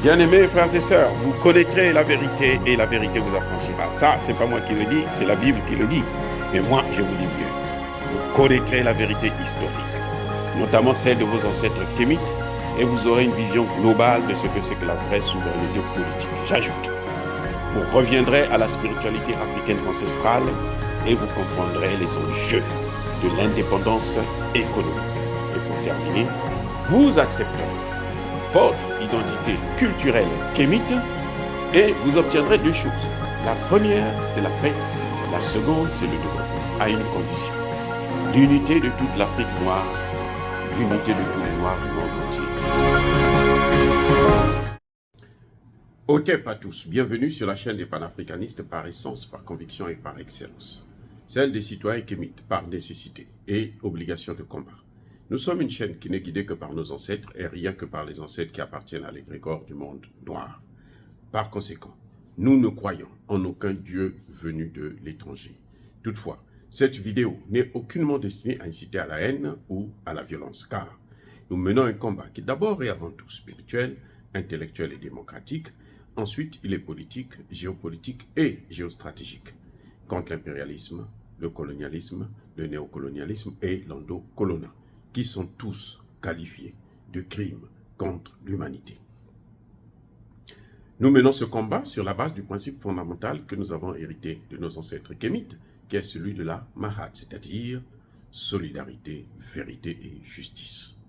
Bien-aimés frères et sœurs, vous connaîtrez la vérité et la vérité vous affranchira. Ça, c'est pas moi qui le dis, c'est la Bible qui le dit. Mais moi, je vous dis mieux. Vous connaîtrez la vérité historique, notamment celle de vos ancêtres kémites, et vous aurez une vision globale de ce que c'est que la vraie souveraineté politique. J'ajoute, vous reviendrez à la spiritualité africaine ancestrale et vous comprendrez les enjeux de l'indépendance économique. Et pour terminer, vous accepterez votre identité culturelle kémite et vous obtiendrez deux choses. La première, c'est la paix. La seconde, c'est le développement, à une condition. L'unité de toute l'Afrique noire, l'unité de tous les Noirs du monde entier. Ok, pas tous. Bienvenue sur la chaîne des panafricanistes par essence, par conviction et par excellence. Celle des citoyens kémites par nécessité et obligation de combat. Nous sommes une chaîne qui n'est guidée que par nos ancêtres et rien que par les ancêtres qui appartiennent à l'égrégore du monde noir. Par conséquent, nous ne croyons en aucun Dieu venu de l'étranger. Toutefois, cette vidéo n'est aucunement destinée à inciter à la haine ou à la violence, car nous menons un combat qui d'abord et avant tout spirituel, intellectuel et démocratique. Ensuite, il est politique, géopolitique et géostratégique, contre l'impérialisme, le colonialisme, le néocolonialisme et l'endocolonat, qui sont tous qualifiés de crimes contre l'humanité. Nous menons ce combat sur la base du principe fondamental que nous avons hérité de nos ancêtres kémites, qui est celui de la Mahat, c'est-à-dire solidarité, vérité et justice.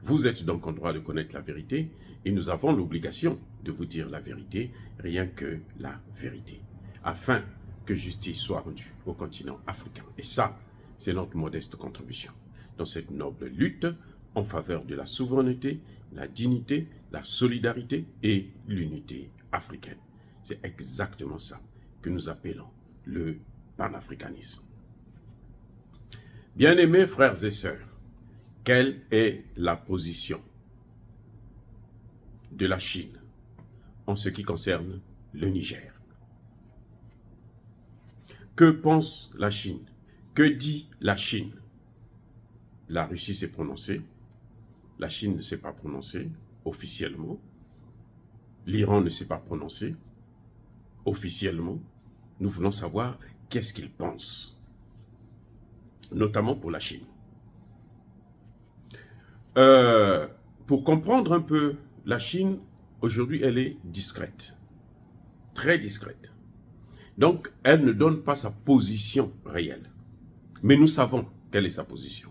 Vous êtes donc en droit de connaître la vérité et nous avons l'obligation de vous dire la vérité, rien que la vérité, afin que justice soit rendue au continent africain. Et ça, c'est notre modeste contribution dans cette noble lutte en faveur de la souveraineté, la dignité, la solidarité et l'unité africaine. C'est exactement ça que nous appelons le panafricanisme. Bien-aimés frères et sœurs, quelle est la position de la Chine en ce qui concerne le Niger? Que pense la Chine? Que dit la Chine? La Russie s'est prononcée, la Chine ne s'est pas prononcée officiellement, l'Iran ne s'est pas prononcé officiellement. Nous voulons savoir qu'est-ce qu'ils pensent, notamment pour la Chine. Pour comprendre un peu la Chine, aujourd'hui, elle est discrète, très discrète. Donc, elle ne donne pas sa position réelle. Mais nous savons quelle est sa position.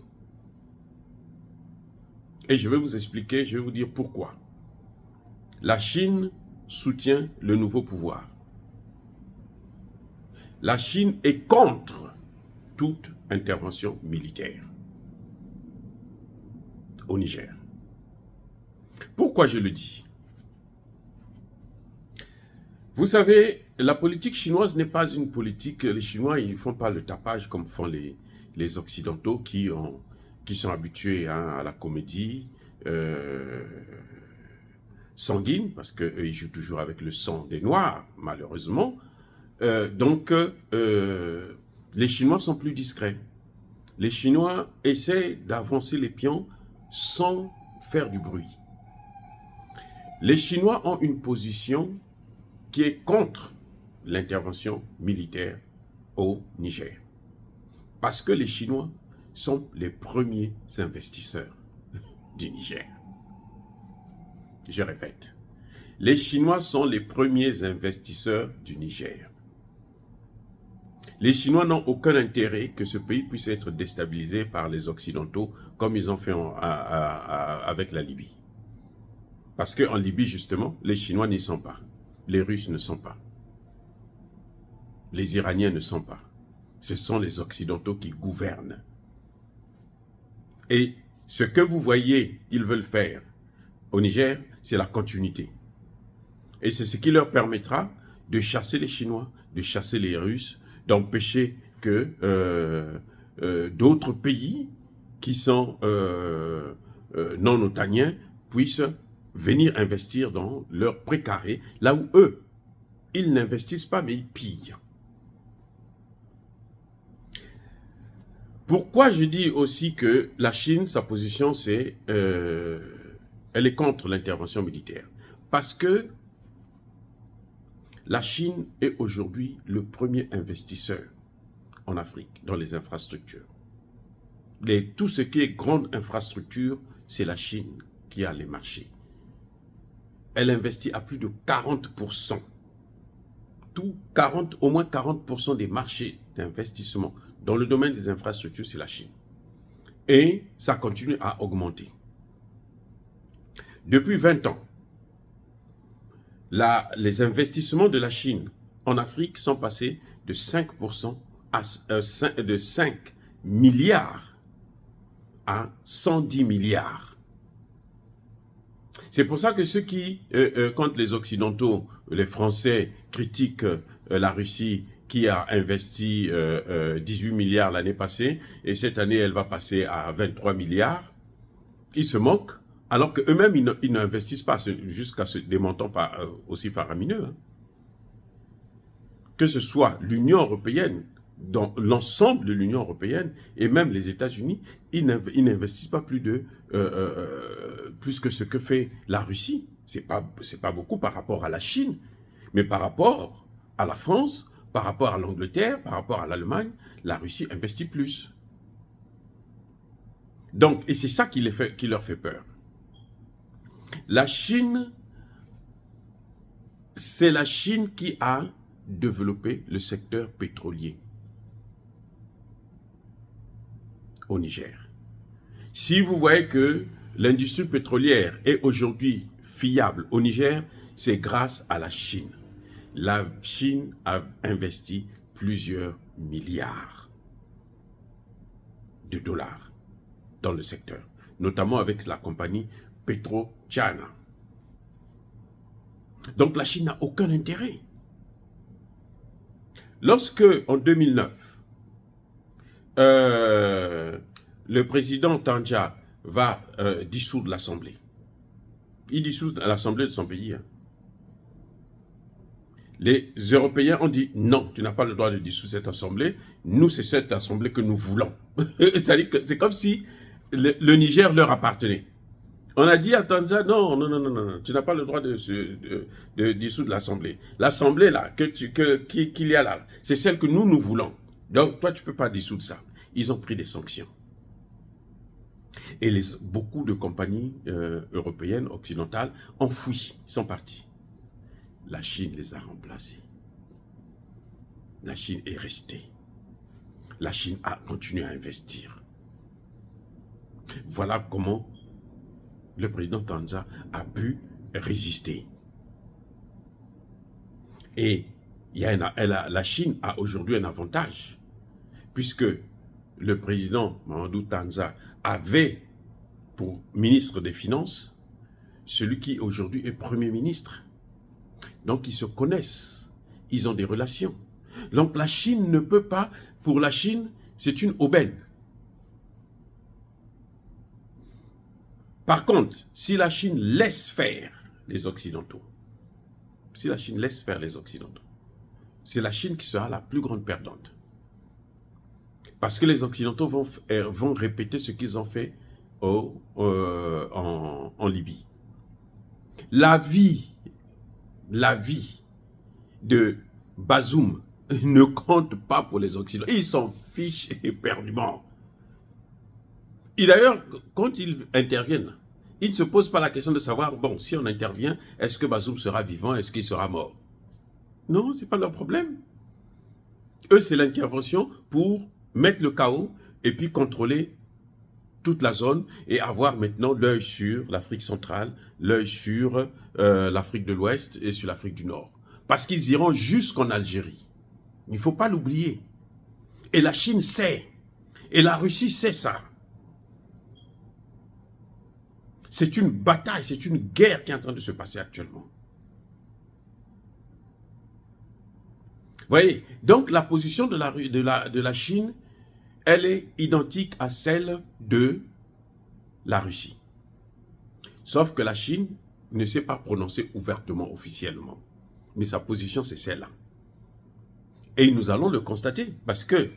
Et je vais vous expliquer, je vais vous dire pourquoi. La Chine soutient le nouveau pouvoir. La Chine est contre toute intervention militaire au Niger. Pourquoi je le dis? Vous savez, la politique chinoise n'est pas une politique, les Chinois ils ne font pas le tapage comme font les Occidentaux qui sont habitués à la comédie sanguine, parce qu'ils jouent toujours avec le sang des Noirs, malheureusement. Donc, les Chinois sont plus discrets. Les Chinois essaient d'avancer les pions sans faire du bruit. Les Chinois ont une position qui est contre l'intervention militaire au Niger. Parce que les Chinois sont les premiers investisseurs du Niger. Je répète, les Chinois sont les premiers investisseurs du Niger. Les Chinois n'ont aucun intérêt que ce pays puisse être déstabilisé par les Occidentaux comme ils ont fait avec la Libye. Parce qu'en Libye, justement, les Chinois n'y sont pas. Les Russes ne sont pas. Les Iraniens ne sont pas. Ce sont les Occidentaux qui gouvernent. Et ce que vous voyez qu'ils veulent faire au Niger, c'est la continuité. Et c'est ce qui leur permettra de chasser les Chinois, de chasser les Russes, d'empêcher que d'autres pays qui sont non otaniens puissent venir investir dans leur précaré, là où eux, ils n'investissent pas, mais ils pillent. Pourquoi je dis aussi que la Chine, sa position, c'est elle est contre l'intervention militaire? Parce que la Chine est aujourd'hui le premier investisseur en Afrique dans les infrastructures. Tout ce qui est grande infrastructure, c'est la Chine qui a les marchés. Elle investit à plus de 40%. Au moins 40% des marchés d'investissement dans le domaine des infrastructures, c'est la Chine. Et ça continue à augmenter. Depuis 20 ans, les investissements de la Chine en Afrique sont passés de 5% de 5 milliards à 110 milliards. C'est pour ça que ceux qui, quand les Occidentaux, les Français critiquent la Russie qui a investi 18 milliards l'année passée et cette année elle va passer à 23 milliards, ils se moquent alors qu'eux-mêmes ils n'investissent pas jusqu'à des montants pas aussi faramineux. Hein. Que ce soit l'Union européenne, dans l'ensemble de l'Union européenne et même les États-Unis, ils n'investissent pas plus que ce que fait la Russie. C'est pas beaucoup par rapport à la Chine, mais par rapport à la France, par rapport à l'Angleterre, par rapport à l'Allemagne, la Russie investit plus. Donc, et c'est ça qui leur fait peur. La Chine, c'est la Chine qui a développé le secteur pétrolier au Niger. Si vous voyez que l'industrie pétrolière est aujourd'hui fiable au Niger, c'est grâce à la Chine. La Chine a investi plusieurs milliards de dollars dans le secteur, notamment avec la compagnie PetroChina. Donc la Chine n'a aucun intérêt. Lorsque, en 2009, le président Tandja va dissoudre l'Assemblée, il dissout l'Assemblée de son pays. Hein. Les Européens ont dit non, tu n'as pas le droit de dissoudre cette Assemblée. Nous, c'est cette Assemblée que nous voulons. C'est comme si le Niger leur appartenait. On a dit à Tanzanie, non, tu n'as pas le droit de dissoudre l'Assemblée. L'Assemblée là, qu'il y a là, c'est celle que nous voulons. Donc, toi, tu ne peux pas dissoudre ça. Ils ont pris des sanctions. Et beaucoup de compagnies européennes, occidentales, ont fui, sont partis. La Chine les a remplacés. La Chine est restée. La Chine a continué à investir. Voilà comment le président Tanza a pu résister. Et la Chine a aujourd'hui un avantage, puisque le président Mamadou Tanza avait pour ministre des Finances celui qui aujourd'hui est Premier ministre. Donc ils se connaissent, ils ont des relations. Donc la Chine ne peut pas, pour la Chine, c'est une aubaine. Par contre, si la Chine laisse faire les Occidentaux, c'est la Chine qui sera la plus grande perdante. Parce que les Occidentaux vont répéter ce qu'ils ont fait en Libye. La vie de Bazoum ne compte pas pour les Occidentaux. Ils s'en fichent éperdument. Et d'ailleurs, quand ils interviennent, ils ne se posent pas la question de savoir, bon, si on intervient, est-ce que Bazoum sera vivant, est-ce qu'il sera mort? Non, ce n'est pas leur problème. Eux, c'est l'intervention pour mettre le chaos et puis contrôler toute la zone et avoir maintenant l'œil sur l'Afrique centrale, l'œil sur l'Afrique de l'Ouest et sur l'Afrique du Nord. Parce qu'ils iront jusqu'en Algérie. Il ne faut pas l'oublier. Et la Chine sait. Et la Russie sait ça. C'est une bataille, c'est une guerre qui est en train de se passer actuellement. Vous voyez, donc la position de la Chine, elle est identique à celle de la Russie. Sauf que la Chine ne s'est pas prononcée ouvertement, officiellement. Mais sa position, c'est celle-là. Et nous allons le constater, parce que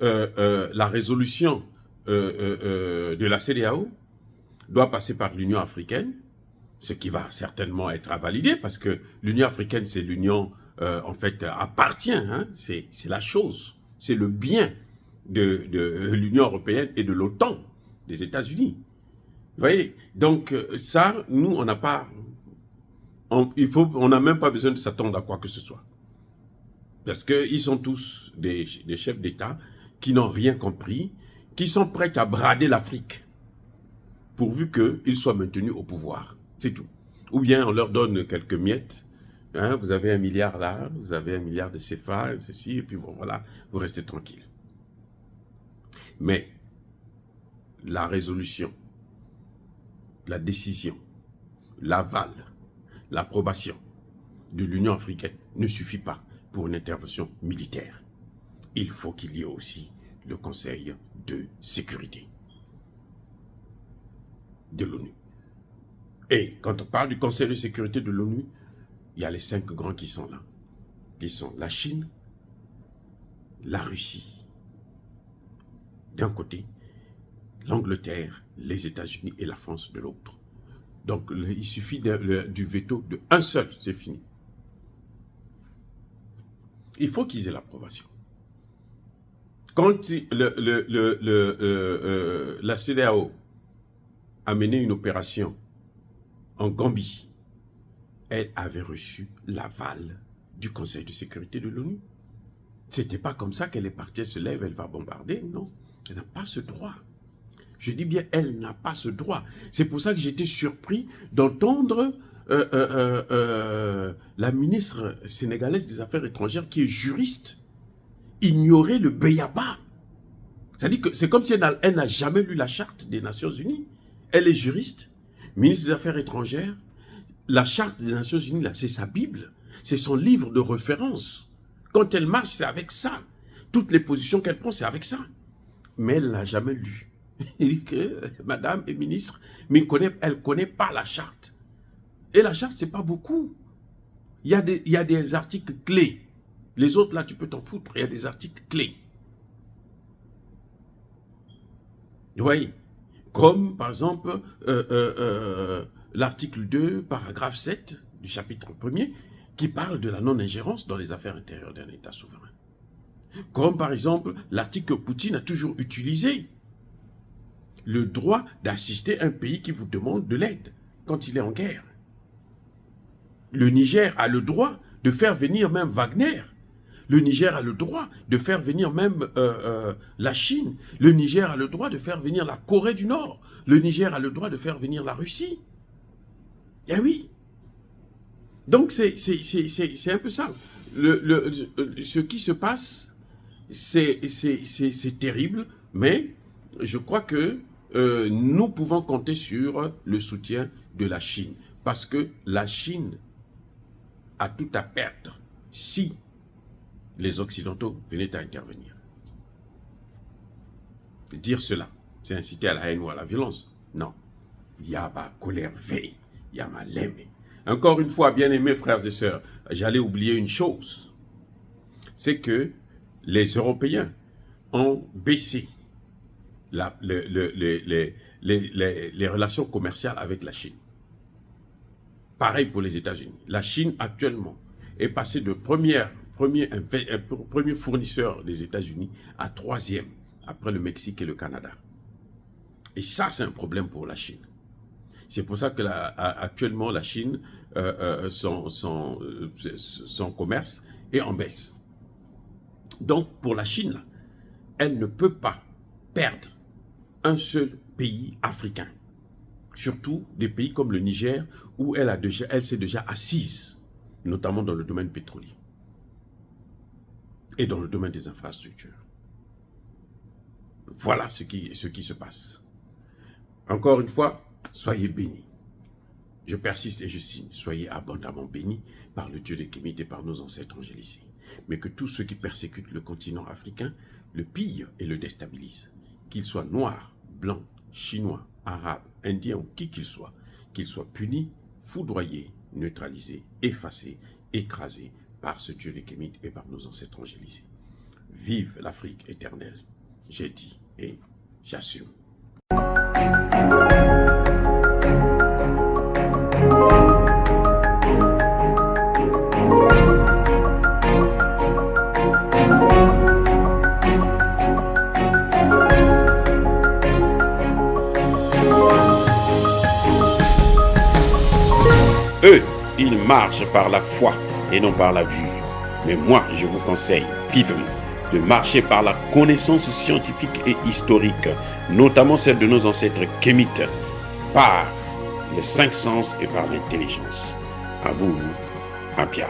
la résolution de la CEDEAO doit passer par l'Union africaine, Ce qui va certainement être à valider parce que l'Union africaine, c'est l'Union, en fait, appartient. Hein, c'est la chose, c'est le bien de l'Union européenne et de l'OTAN, des États-Unis. Vous voyez? Donc ça, nous, on n'a pas... on n'a même pas besoin de s'attendre à quoi que ce soit. Parce qu'ils sont tous des chefs d'État qui n'ont rien compris, qui sont prêts à brader l'Afrique, pourvu qu'ils soient maintenus au pouvoir. C'est tout. Ou bien on leur donne quelques miettes. Hein, vous avez 1 milliard là, vous avez 1 milliard de CFA, ceci, et puis bon, voilà, vous restez tranquille. Mais la résolution, la décision, l'aval, l'approbation de l'Union africaine ne suffit pas pour une intervention militaire. Il faut qu'il y ait aussi le Conseil de sécurité de l'ONU. Et quand on parle du Conseil de sécurité de l'ONU, il y a les 5 grands qui sont là, qui sont la Chine, la Russie, d'un côté, l'Angleterre, les États-Unis et la France de l'autre. Donc, il suffit du veto d'un seul, c'est fini. Il faut qu'ils aient l'approbation. Quand la CEDEAO a mené une opération en Gambie, elle avait reçu l'aval du Conseil de sécurité de l'ONU. C'était pas comme ça qu'elle est partie, elle se lève, elle va bombarder. Non, elle n'a pas ce droit. Je dis bien, elle n'a pas ce droit. C'est pour ça que j'étais surpris d'entendre la ministre sénégalaise des Affaires étrangères, qui est juriste, ignorer le béaba. C'est-à-dire que c'est comme si elle n'a jamais lu la charte des Nations Unies. Elle est juriste, ministre des Affaires étrangères. La charte des Nations Unies, c'est sa Bible, c'est son livre de référence. Quand elle marche, c'est avec ça. Toutes les positions qu'elle prend, c'est avec ça. Mais elle n'a jamais lu. Il dit que madame est ministre, mais elle ne connaît pas la charte. Et la charte, ce n'est pas beaucoup. Il y a des articles clés. Les autres, là, tu peux t'en foutre. Il y a des articles clés. Vous voyez? Comme, par exemple, l'article 2, paragraphe 7 du chapitre 1er, qui parle de la non-ingérence dans les affaires intérieures d'un État souverain. Comme, par exemple, l'article que Poutine a toujours utilisé. Le droit d'assister un pays qui vous demande de l'aide quand il est en guerre. Le Niger a le droit de faire venir même Wagner. Le Niger a le droit de faire venir même la Chine. Le Niger a le droit de faire venir la Corée du Nord. Le Niger a le droit de faire venir la Russie. Eh oui. Donc c'est un peu ça. Ce qui se passe, c'est terrible, mais je crois que nous pouvons compter sur le soutien de la Chine. Parce que la Chine a tout à perdre si les Occidentaux venaient à intervenir. Dire cela, c'est inciter à la haine ou à la violence. Non. Il y a ma colère veille, il y a ma lème. Encore une fois, bien aimés frères et sœurs, j'allais oublier une chose. C'est que les Européens ont baissé les relations commerciales avec la Chine. Pareil pour les États-Unis. La Chine, actuellement, est passée de premier fournisseur des États-Unis à 3e, après le Mexique et le Canada. Et ça, c'est un problème pour la Chine. C'est pour ça que actuellement, la Chine, son commerce est en baisse. Donc, pour la Chine, là, elle ne peut pas perdre un seul pays africain. Surtout des pays comme le Niger, où elle s'est déjà assise, notamment dans le domaine pétrolier et dans le domaine des infrastructures. Voilà ce qui se passe. Encore une fois, soyez bénis. Je persiste et je signe. Soyez abondamment bénis par le Dieu des Kémites et par nos ancêtres angélisés. Mais que tous ceux qui persécutent le continent africain le pillent et le déstabilisent. Qu'ils soient noirs, blancs, chinois, arabes, indiens ou qui qu'ils soient punis, foudroyés, neutralisés, effacés, écrasés par ce Dieu des Kémites et par nos ancêtres angélisés. Vive l'Afrique éternelle. J'ai dit et j'assume. Eux, ils marchent par la foi et non par la vue. Mais moi, je vous conseille vivement de marcher par la connaissance scientifique et historique, notamment celle de nos ancêtres kémites, par les cinq sens et par l'intelligence. À vous, Apia.